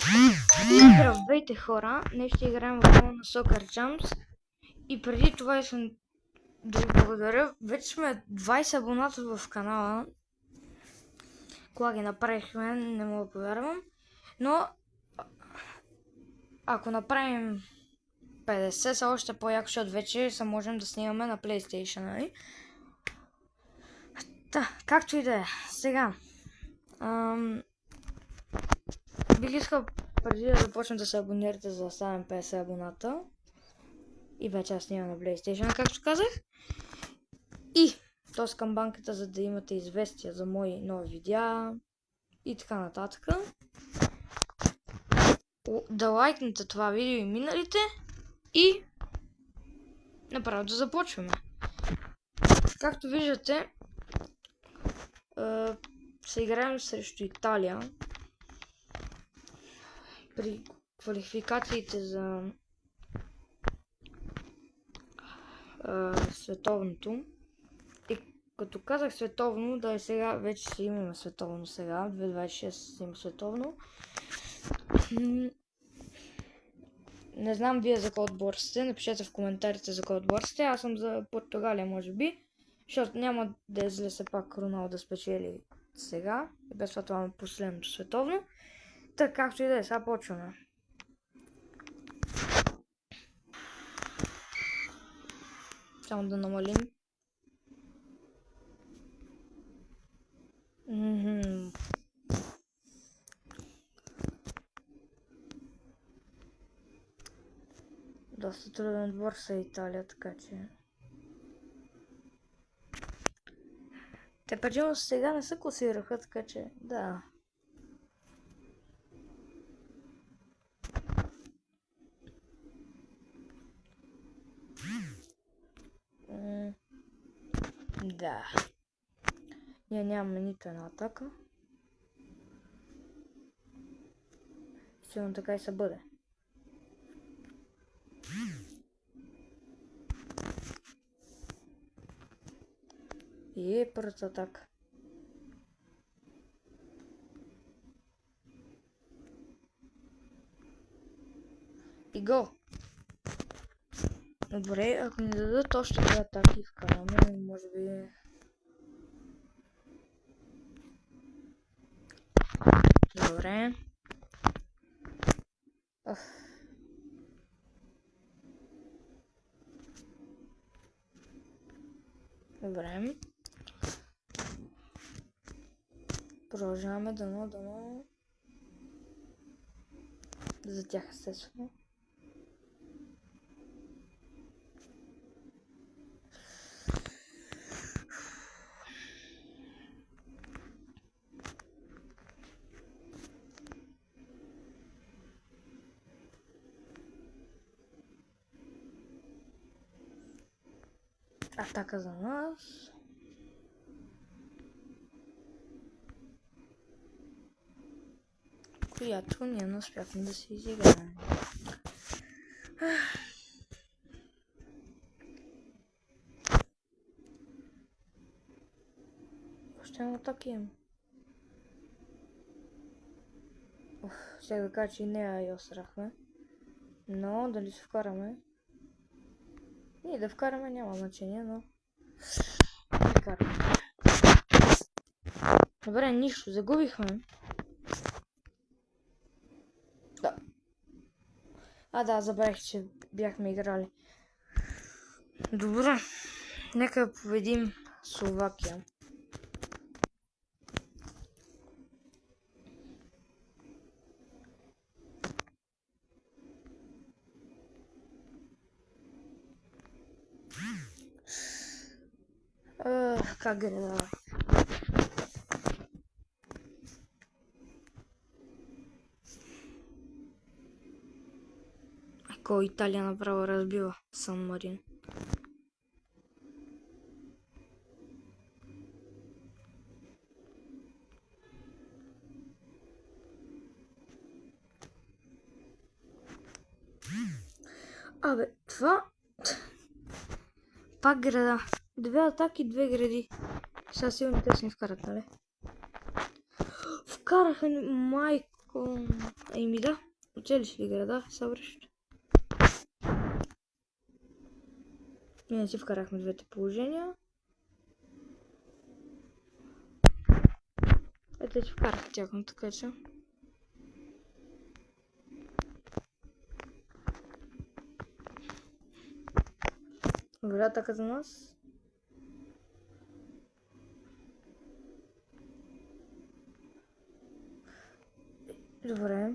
Здравейте хора, днес ще играем в на Soccer Jumps и преди това искам да ви благодаря. Вече сме 20 абоната в канала. Кога ги направихме, не мога да повярвам. Но ако направим 50 са още по-яко, защото вече са можем да снимаме на PlayStation, нали? Както и да е. Сега. Бих искал преди да започнем да се абонирате, за да станем 50 абоната. И вече аз снимам на PlayStation, както казах. И т.е. към банката, за да имате известия за мои нови видеа и така нататък. Да лайкнете това видео и миналите и направо да започваме. Както виждате, се играем срещу Италия при квалификациите за световното. И като казах световно, да е сега, вече си имаме световно сега, 2026 си има световно. Не знам вие за кой отбор сте, напишете в коментарите за кой отбор сте. Аз съм за Португалия, може би, защото няма да излезе се пак Роналдо да спечели сега. И без това е последното световно. Така, както и да е, сега почваме. Само да намалим. Доста труден отбор са Италия, така че... Те пъчено сега не се класираха, така че да. Да. Ние нямаме нито една атака. Сигурно така и се бъде. И е първата атака. И гол! Добре, ако ни дадат още две атаки вкараме, може би... Добре. Добре. Продължаваме дано. За тях естествено. Атака за нас. Която ние не успяхме да си изиграем. Още едно атаки имам. Сега да кажа, че не я осрахме. Но дали се вкараме? Ние да вкараме няма значение, но... Вкараме. Добре, нищо, загубихме. Да. Да, забравих, че бяхме играли. Добре, нека победим Словакия. Как греда? Ако Италия направо разбива Сан Марин. Абе, това... Пак града. Две атаки, две гради. Сега сигурно те си ни вкарат, нали? Вкараха ни, майко Ком... Еми да, оцелиш ли града, съвръща. Ние не си вкарахме двете положения. Ето си вкарах тяхното, така че. Добре, атака за нас. Добре.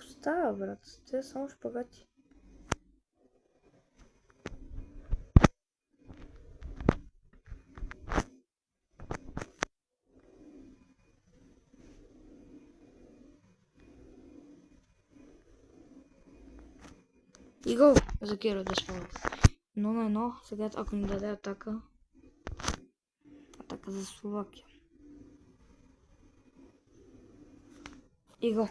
Става, брат. Те само шпагати. И гол за Киро да спава. 1-1. Сега ако ни даде атака. Атака за Словакия. И гол.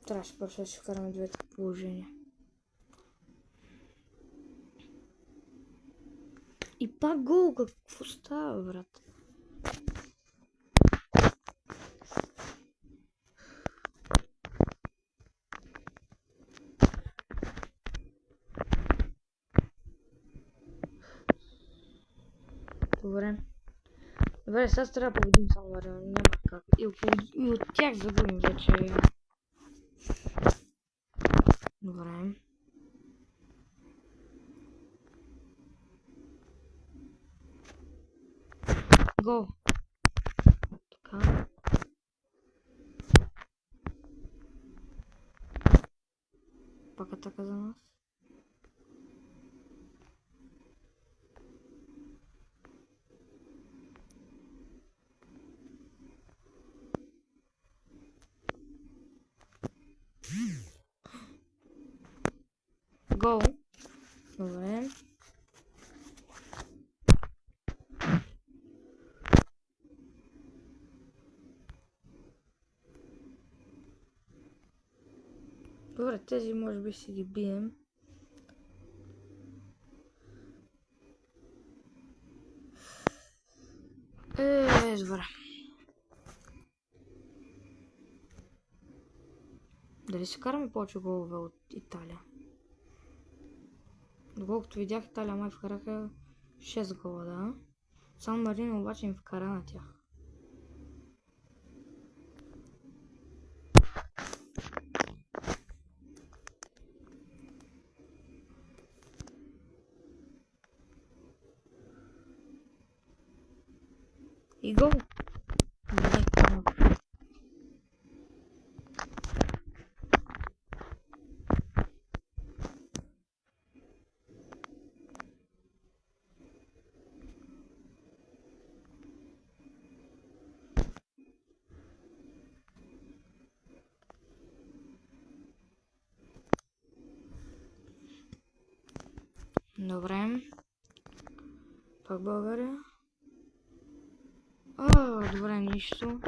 Трябваше просто да си вкараме двете положения. И пак гол. Какво става, брат? Добре. Добре, сега трябва да победим само Марион. Няма как. И от тях загубим вече. Добре. Гол. Така. Пак атака за нас. Гол. Добре. Добре, тези може би си ги бием. Добре. Дали си караме повече голове от Италия? Доколкото видях, Италия май вкараха 6 гола, да. Сан Марино обаче им вкара на тях. И гол! Добре. Пак България. Добре, нищо.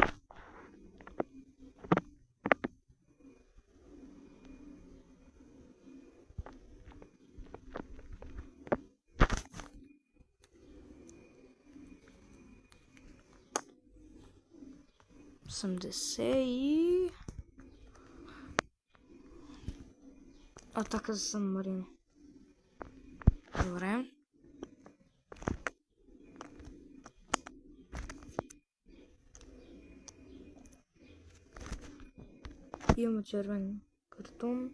И... атака за Сан Марино. Добре. Имаме червен картон.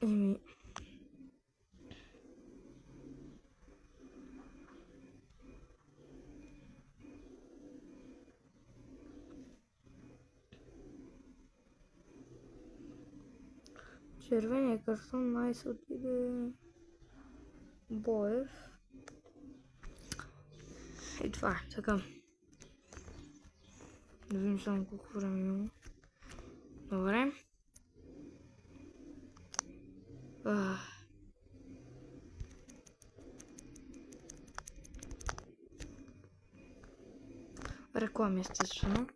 Еми... червения картон най-се отиде Боев. И това е, така. Да видим само колко време има. Добре. Реклами, естествено.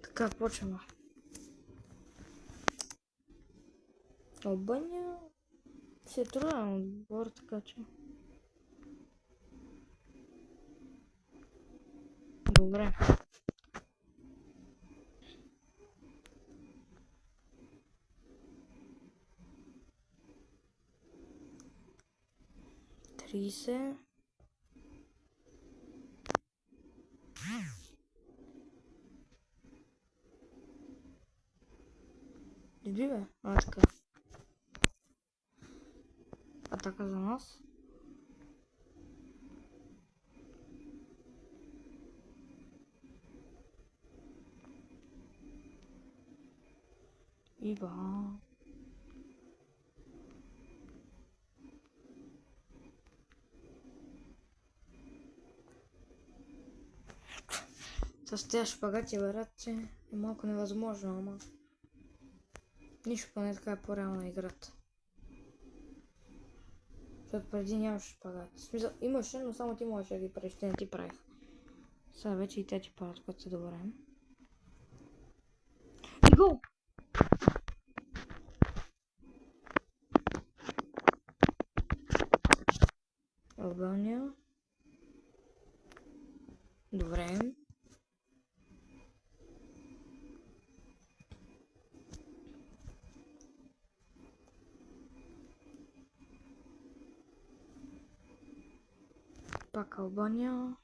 Така, почваме. Албания си е труден отбор, така че... Добре. Тридесет. Иди бе, така. Атака за нас. Иба. С тези шпагати, брат, че е малко невъзможно, ама... Нищо поне така е по-реална играта. Защото преди нямаше шпагат. В смисъл, имаше, но само ти можеш да ги правиш, те не ти правих. Сега вече и те ти правят, като се добре. И гол! Албания. Добре. Пак Албания.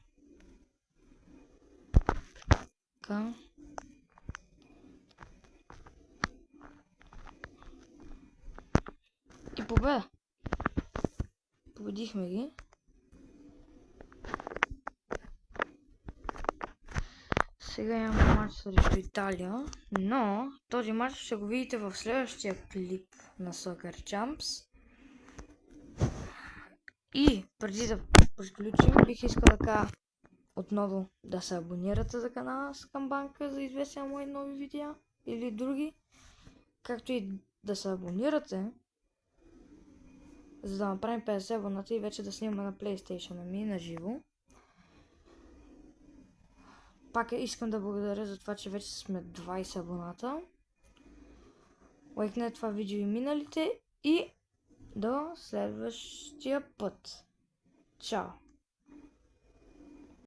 Така. И победа. Победихме ги. Сега имаме матч срещу Италия, но този матч ще го видите в следващия клип на Soccer Champs. И преди да приключим, бих искал да кажа отново да се абонирате за канала с камбанка за известия мои нови видеа или други, както и да се абонирате, за да направим 50 абоната и вече да снимаме на PlayStation ми на живо. Пак искам да благодаря за това, че вече сме 20 абоната. Лайкнете това видео и миналите и до следващия път. Чао!